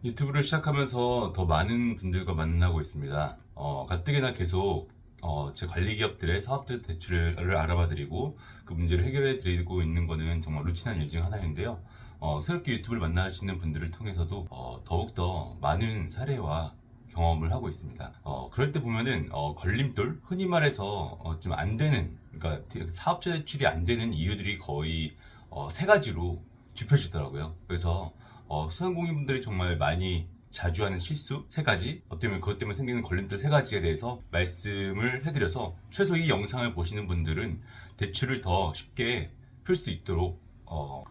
유튜브를 시작하면서 더 많은 분들과 만나고 있습니다. 가뜩이나 계속 제 관리 기업들의 사업자 대출을 알아봐드리고 그 문제를 해결해드리고 있는 거는 정말 루틴한 일 중 하나인데요. 새롭게 유튜브를 만나시는 분들을 통해서도 더욱더 많은 사례와 경험을 하고 있습니다. 그럴 때 보면은 걸림돌, 흔히 말해서 좀 안 되는, 그러니까 사업자 대출이 안 되는 이유들이 거의 세 가지로 좁혀지더라고요. 그래서 소상공인분들이 정말 많이 자주 하는 실수 세 가지, 어쩌면 그것 때문에 생기는 걸림돌 세 가지에 대해서 말씀을 해드려서 최소 이 영상을 보시는 분들은 대출을 더 쉽게 풀 수 있도록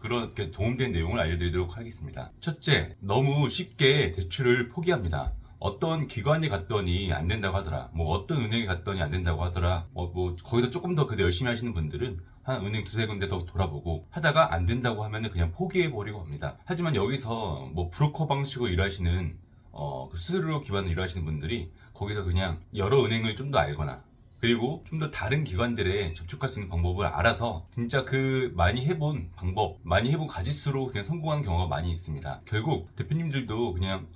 그렇게 도움된 내용을 알려드리도록 하겠습니다. 첫째, 너무 쉽게 대출을 포기합니다. 어떤 기관에 갔더니 안 된다고 하더라. 뭐 어떤 은행에 갔더니 안 된다고 하더라. 뭐 거기서 조금 더 그래도 열심히 하시는 분들은 한 은행 두세 군데 더 돌아보고 하다가 안 된다고 하면은 그냥 포기해버리고 합니다. 하지만 여기서 뭐 브로커 방식으로 일하시는 그 수수료 기반으로 일하시는 분들이 거기서 그냥 여러 은행을 좀 더 알거나 그리고 좀 더 다른 기관들에 접촉할 수 있는 방법을 알아서 진짜 그 많이 해본 방법, 많이 해본 가짓수로 그냥 성공한 경우가 많이 있습니다. 결국 대표님들도 그냥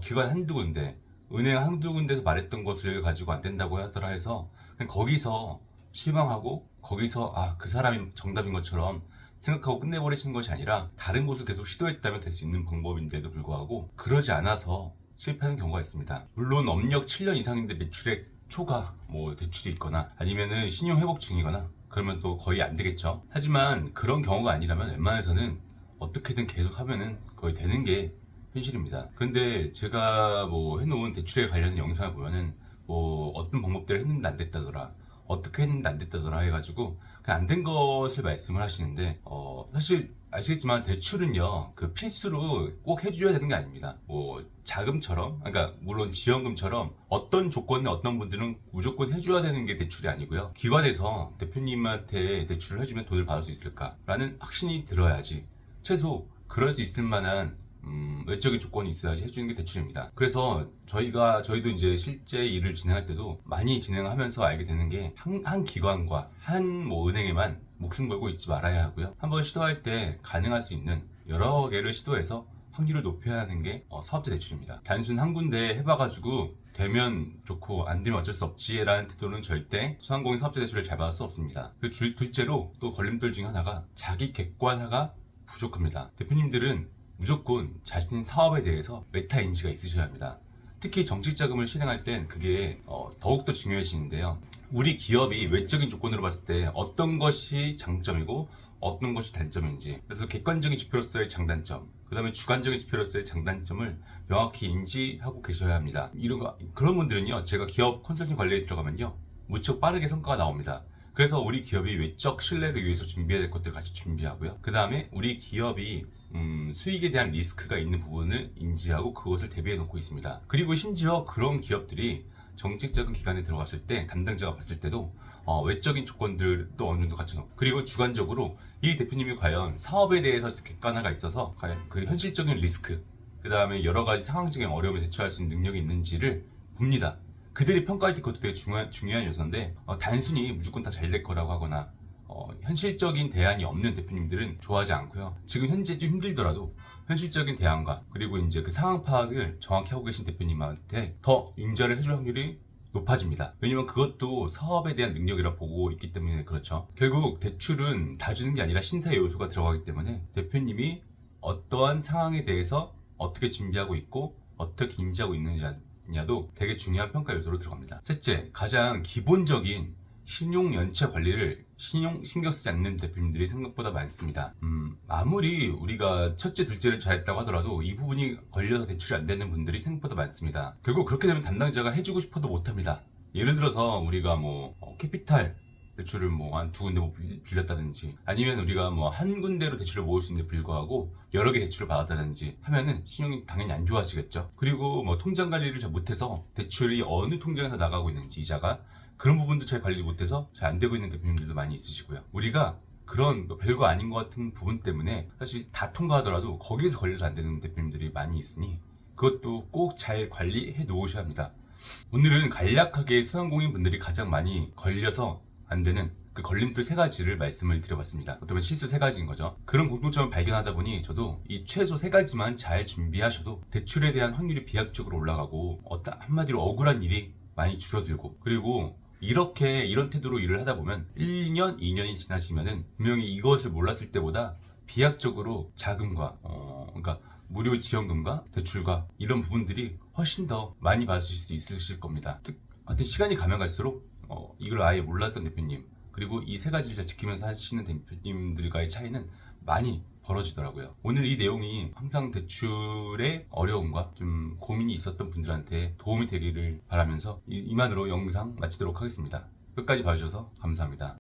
기관 한두 군데, 은행 한두 군데서 말했던 것을 가지고 안 된다고 하더라 해서 그냥 거기서 실망하고 거기서 그 사람이 정답인 것처럼 생각하고 끝내버리시는 것이 아니라 다른 곳을 계속 시도했다면 될 수 있는 방법인데도 불구하고 그러지 않아서 실패하는 경우가 있습니다. 물론 업력 7년 이상인데 매출액 초과 뭐 대출이 있거나 아니면은 신용 회복 중이거나 그러면 또 거의 안 되겠죠. 하지만 그런 경우가 아니라면 웬만해서는 어떻게든 계속 하면은 거의 되는 게 현실입니다. 근데 제가 뭐 해놓은 대출에 관련 영상을 보면은 뭐 어떤 방법들을 했는데 안 됐다더라, 어떻게 했는데 안 됐다더라 해가지고 그냥 안 된 것을 말씀을 하시는데 사실 아시겠지만 대출은요 그 필수로 꼭 해줘야 되는 게 아닙니다. 뭐 자금처럼, 그러니까 물론 지원금처럼 어떤 조건에 어떤 분들은 무조건 해줘야 되는 게 대출이 아니고요, 기관에서 대표님한테 대출을 해주면 돈을 받을 수 있을까라는 확신이 들어야지, 최소 그럴 수 있을 만한 외적인 조건이 있어야지 해주는 게 대출입니다. 그래서 저희도 이제 실제 일을 진행할 때도 많이 진행하면서 알게 되는 게 한 기관과 한 뭐 은행에만 목숨 걸고 있지 말아야 하고요. 한번 시도할 때 가능할 수 있는 여러 개를 시도해서 확률을 높여야 하는 게 사업자 대출입니다. 단순 한 군데 해봐가지고 되면 좋고 안 되면 어쩔 수 없지라는 태도는 절대 소상공인 사업자 대출을 잘 받을 수 없습니다. 그리고 둘째로 또 걸림돌 중 하나가 자기 객관화가 부족합니다. 대표님들은 무조건 자신 사업에 대해서 메타 인지가 있으셔야 합니다. 특히 정책 자금을 실행할 땐 그게 더욱더 중요해지는데요. 우리 기업이 외적인 조건으로 봤을 때 어떤 것이 장점이고 어떤 것이 단점인지, 그래서 객관적인 지표로서의 장단점, 그 다음에 주관적인 지표로서의 장단점을 명확히 인지하고 계셔야 합니다. 그런 분들은요, 제가 기업 컨설팅 관리에 들어가면요 무척 빠르게 성과가 나옵니다. 그래서 우리 기업이 외적 신뢰를 위해서 준비해야 될 것들을 같이 준비하고요. 그 다음에 우리 기업이 수익에 대한 리스크가 있는 부분을 인지하고 그것을 대비해 놓고 있습니다. 그리고 심지어 그런 기업들이 정책적인 기관에 들어갔을 때 담당자가 봤을 때도 외적인 조건들도 어느 정도 갖춰놓고, 그리고 주관적으로 이 대표님이 과연 사업에 대해서 객관화가 있어서 과연 그 현실적인 리스크, 그 다음에 여러 가지 상황적인 어려움에 대처할 수 있는 능력이 있는지를 봅니다. 그들이 평가할 때 그것도 되게 중요한 요소인데 단순히 무조건 다 잘 될 거라고 하거나 현실적인 대안이 없는 대표님들은 좋아하지 않고요. 지금 현재 좀 힘들더라도 현실적인 대안과 그리고 이제 그 상황 파악을 정확히 하고 계신 대표님한테 더 인정을 해줄 확률이 높아집니다. 왜냐면 그것도 사업에 대한 능력이라 보고 있기 때문에 그렇죠. 결국 대출은 다 주는 게 아니라 심사의 요소가 들어가기 때문에 대표님이 어떠한 상황에 대해서 어떻게 준비하고 있고 어떻게 인지하고 있느냐도 되게 중요한 평가 요소로 들어갑니다. 셋째, 가장 기본적인 신용 연체 관리를 신경 쓰지 않는 대표님들이 생각보다 많습니다. 아무리 우리가 첫째, 둘째를 잘했다고 하더라도 이 부분이 걸려서 대출이 안 되는 분들이 생각보다 많습니다. 결국 그렇게 되면 담당자가 해주고 싶어도 못합니다. 예를 들어서 우리가 뭐 캐피탈 대출을 뭐 한 두 군데 빌렸다든지, 아니면 우리가 뭐 한 군데로 대출을 모을 수 있는데 불구하고 여러 개 대출을 받았다든지 하면은 신용이 당연히 안 좋아지겠죠. 그리고 뭐 통장 관리를 잘 못해서 대출이 어느 통장에서 나가고 있는지, 이자가 그런 부분도 잘 관리 못해서 잘 안 되고 있는 대표님들도 많이 있으시고요. 우리가 그런 별거 아닌 것 같은 부분 때문에 사실 다 통과하더라도 거기에서 걸려서 안 되는 대표님들이 많이 있으니 그것도 꼭 잘 관리해 놓으셔야 합니다. 오늘은 간략하게 소상공인 분들이 가장 많이 걸려서 안 되는 그 걸림돌 3가지를 말씀을 드려봤습니다. 어쩌면 실수 3가지인 거죠. 그런 공통점을 발견하다 보니 저도 이 최소 3가지만 잘 준비하셔도 대출에 대한 확률이 비약적으로 올라가고 한마디로 억울한 일이 많이 줄어들고, 그리고 이런 태도로 일을 하다 보면 1년, 2년이 지나시면은 분명히 이것을 몰랐을 때보다 비약적으로 자금과 그러니까 무료 지원금과 대출과 이런 부분들이 훨씬 더 많이 받으실 수 있으실 겁니다. 하여튼 시간이 가면 갈수록 이걸 아예 몰랐던 대표님, 그리고 이 3가지를 잘 지키면서 하시는 대표님들과의 차이는 많이 벌어지더라고요. 오늘 이 내용이 항상 대출의 어려움과 좀 고민이 있었던 분들한테 도움이 되기를 바라면서 이만으로 영상 마치도록 하겠습니다. 끝까지 봐주셔서 감사합니다.